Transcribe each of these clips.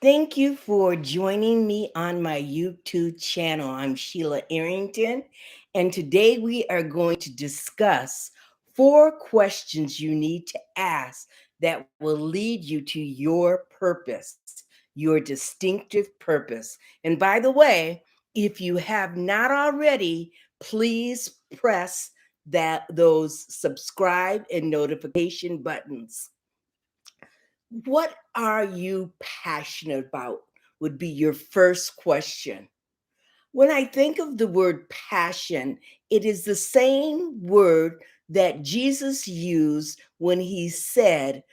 Thank you for joining me on my YouTube channel. I'm Sheila Arrington, and today we are going to discuss 4 questions you need to ask that will lead you to your purpose, your distinctive purpose. And by the way, if you have not already, please press those subscribe and notification buttons. What are you passionate about? Would be your first question. When I think of the word passion, it is the same word that Jesus used when he said,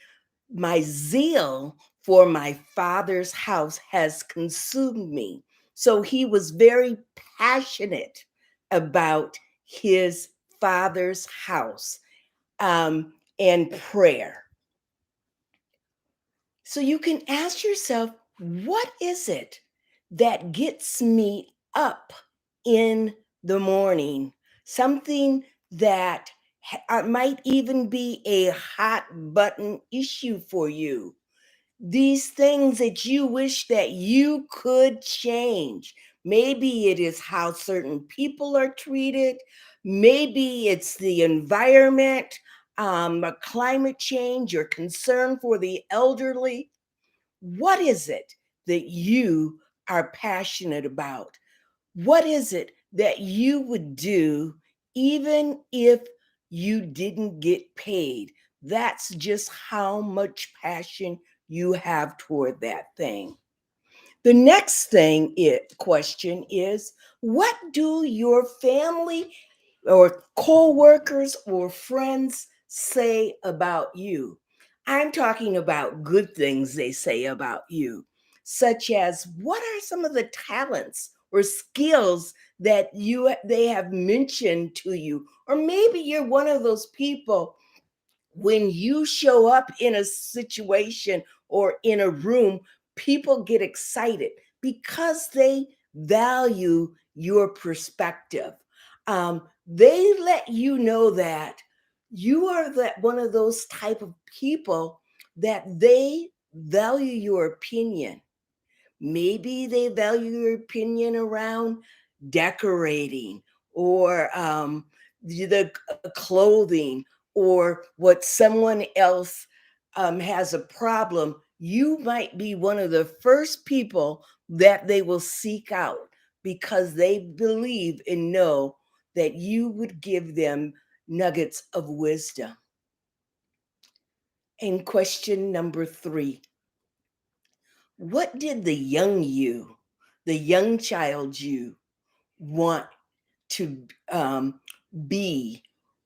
"My zeal for my Father's house has consumed me." So he was very passionate about his Father's house and prayer. So you can ask yourself, what is it that gets me up in the morning? Something that might even be a hot button issue for you. These things that you wish that you could change. Maybe it is how certain people are treated. Maybe it's the environment, climate change, your concern for the elderly. What is it that you are passionate about? What is it that you would do even if you didn't get paid? That's just how much passion you have toward that thing. The next question is, what do your family or co-workers or friends say about you? I'm talking about good things they say about you, such as what are some of the talents or skills that they have mentioned to you? Or maybe you're one of those people, when you show up in a situation or in a room, people get excited because they value your perspective. They let you know that you are that one of those type of people that they value your opinion. Maybe they value your opinion around decorating or the clothing or what someone else has a problem. You might be one of the first people that they will seek out because they believe and know that you would give them nuggets of wisdom. And question number 3, what did the young child you, want to be,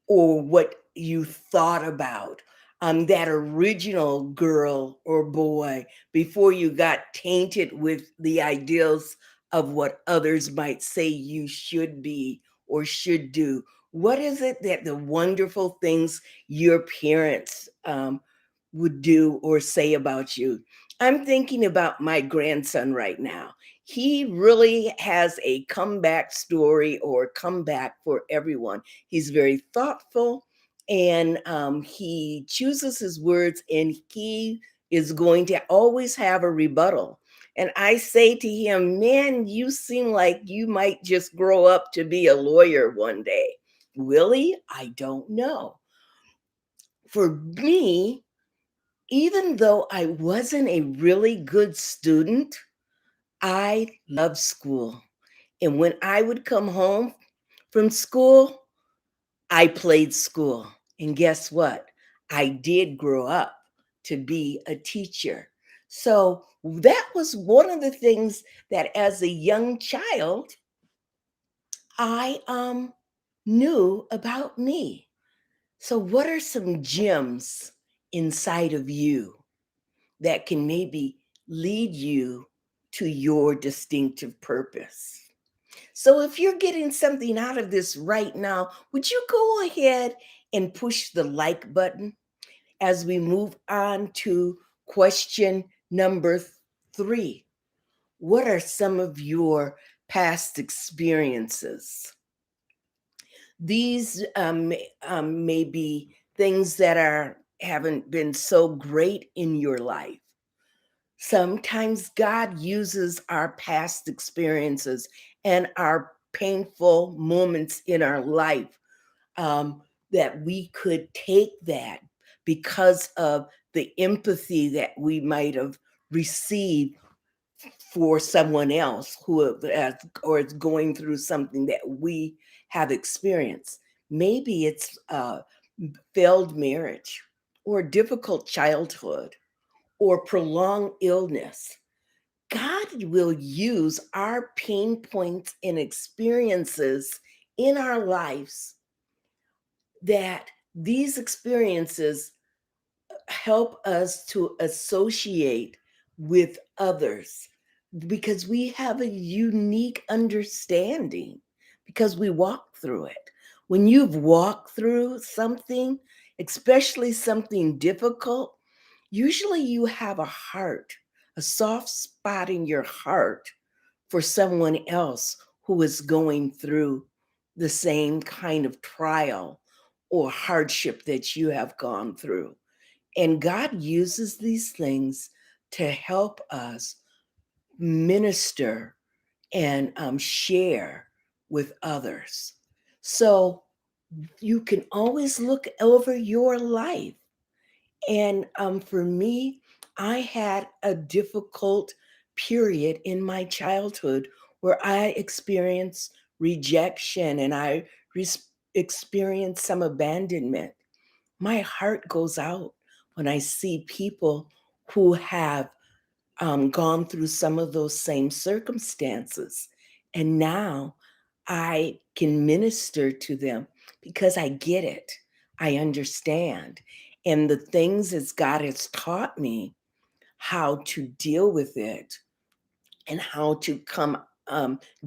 or what you thought about? That original girl or boy before you got tainted with the ideals of what others might say you should be or should do. What is it that the wonderful things your parents would do or say about you? I'm thinking about my grandson right now. He really has a comeback story or comeback for everyone. He's very thoughtful, and he chooses his words, and he is going to always have a rebuttal. And I say to him, "Man, you seem like you might just grow up to be a lawyer one day." Will he? I don't know. For me, even though I wasn't a really good student, I loved school. And when I would come home from school, I played school. And guess what? I did grow up to be a teacher. So that was one of the things that as a young child, I knew about me. So what are some gems inside of you that can maybe lead you to your distinctive purpose? So if you're getting something out of this right now, would you go ahead and push the like button as we move on to question number 3? What are some of your past experiences? These may be things that haven't been so great in your life. Sometimes God uses our past experiences and our painful moments in our life, um, that we could take that because of the empathy that we might have received for someone else who has, or is going through something that we have experienced. Maybe it's failed marriage, or difficult childhood, or prolonged illness. God will use our pain points and experiences in our lives, that these experiences help us to associate with others, because we have a unique understanding, because we walk through it. When you've walked through something, especially something difficult, usually you have a heart, a soft spot in your heart for someone else who is going through the same kind of trial or hardship that you have gone through. And God uses these things to help us minister and share with others. So you can always look over your life. And for me, I had a difficult period in my childhood where I experienced rejection, and I experienced some abandonment. My heart goes out when I see people who have gone through some of those same circumstances. And now I can minister to them because I get it. I understand. And the things as God has taught me how to deal with it, and how to come,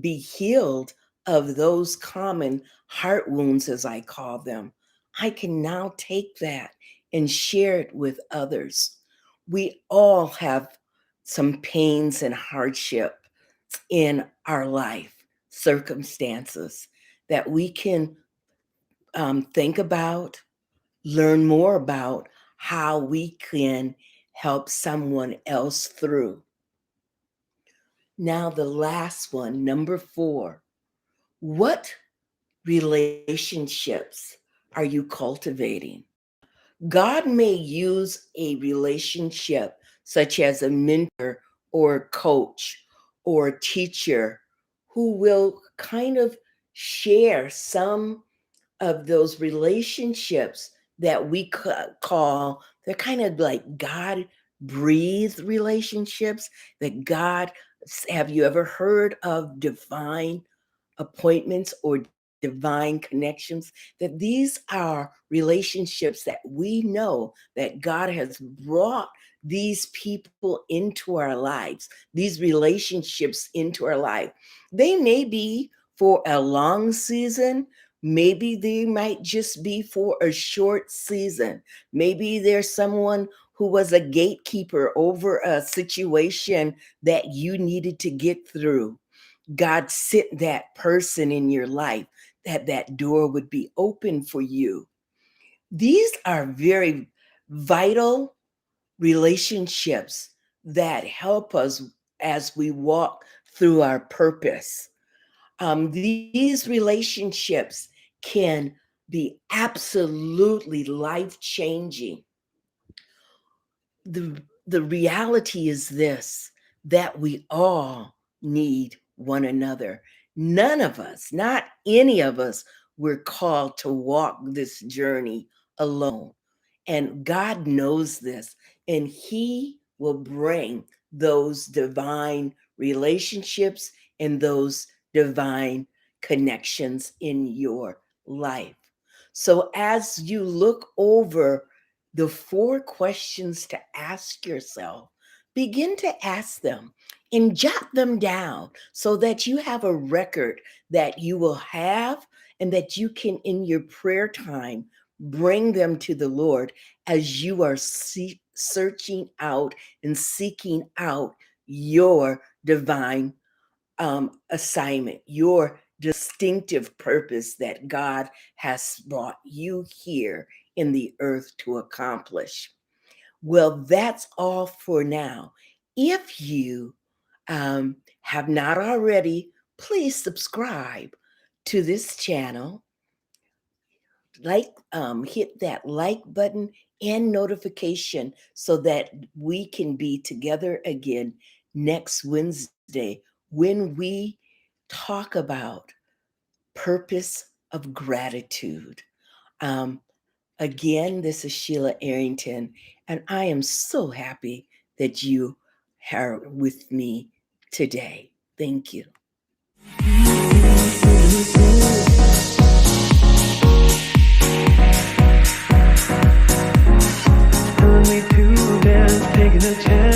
be healed of those common heart wounds, as I call them. I can now take that and share it with others. We all have some pains and hardship in our life circumstances that we can think about, learn more about how we can help someone else through. Now, the last one, number 4. What relationships are you cultivating? God may use a relationship such as a mentor or a coach or a teacher who will kind of share some of those relationships that we call, they're kind of like God breathed relationships, that God, have you ever heard of divine appointments or divine connections? That these are relationships that we know that God has brought these people into our lives, these relationships into our life. They may be for a long season. Maybe they might just be for a short season. Maybe there's someone who was a gatekeeper over a situation that you needed to get through. God sent that person in your life, that that door would be open for you. These are very vital relationships that help us as we walk through our purpose. These relationships can be absolutely life changing. the the reality is this, that we all need one another. None of us, not any of us, we're called to walk this journey alone. And God knows this, and He will bring those divine relationships and those divine connections in your life. So, as you look over the 4 questions to ask yourself, begin to ask them and jot them down so that you have a record that you will have, and that you can, in your prayer time, bring them to the Lord as you are searching out and seeking out your divine assignment, your distinctive purpose that God has brought you here in the earth to accomplish. Well, that's all for now. If you have not already, please subscribe to this channel. Hit that like button and notification so that we can be together again next Wednesday when we talk about purpose of gratitude. Again, this is Sheila Arrington, and I am so happy that you are with me today. Thank you. Telling me to dance, taking a chance.